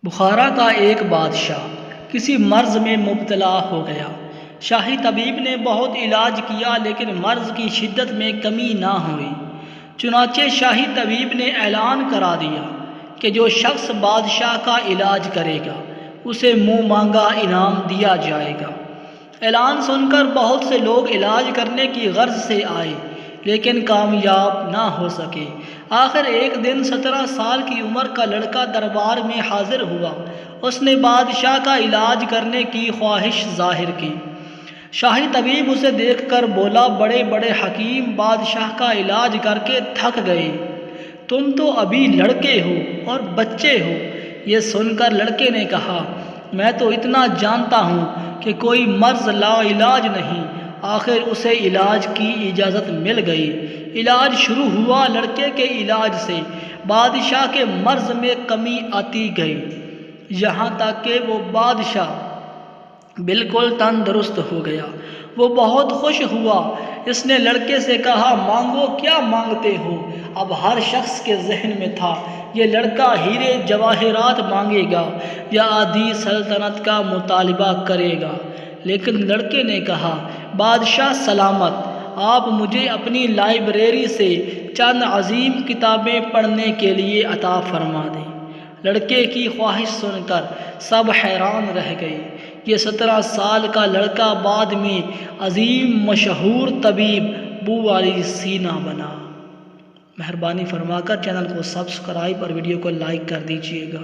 بخارا کا ایک بادشاہ کسی مرض میں مبتلا ہو گیا۔ شاہی طبیب نے بہت علاج کیا لیکن مرض کی شدت میں کمی نہ ہوئی۔ چنانچہ شاہی طبیب نے اعلان کرا دیا کہ جو شخص بادشاہ کا علاج کرے گا اسے منہ مانگا انعام دیا جائے گا۔ اعلان سن کر بہت سے لوگ علاج کرنے کی غرض سے آئے لیکن کامیاب نہ ہو سکے۔ آخر ایک دن 17 سال کی عمر کا لڑکا دربار میں حاضر ہوا۔ اس نے بادشاہ کا علاج کرنے کی خواہش ظاہر کی۔ شاہی طبیب اسے دیکھ کر بولا، بڑے بڑے حکیم بادشاہ کا علاج کر کے تھک گئے، تم تو ابھی لڑکے ہو اور بچے ہو۔ یہ سن کر لڑکے نے کہا، میں تو اتنا جانتا ہوں کہ کوئی مرض لا علاج نہیں۔ آخر اسے علاج کی اجازت مل گئی۔ علاج شروع ہوا۔ لڑکے کے علاج سے بادشاہ کے مرض میں کمی آتی گئی، یہاں تک کہ وہ بادشاہ بالکل تندرست ہو گیا۔ وہ بہت خوش ہوا۔ اس نے لڑکے سے کہا، مانگو، کیا مانگتے ہو؟ اب ہر شخص کے ذہن میں تھا یہ لڑکا ہیرے جواہرات مانگے گا یا آدھی سلطنت کا مطالبہ کرے گا، لیکن لڑکے نے کہا، بادشاہ سلامت، آپ مجھے اپنی لائبریری سے چند عظیم کتابیں پڑھنے کے لیے عطا فرما دیں۔ لڑکے کی خواہش سن کر سب حیران رہ گئے۔ یہ 17 سال کا لڑکا بعد میں عظیم مشہور طبیب بو علی سینا بنا۔ مہربانی فرما کر چینل کو سبسکرائب اور ویڈیو کو لائک کر دیجیے گا۔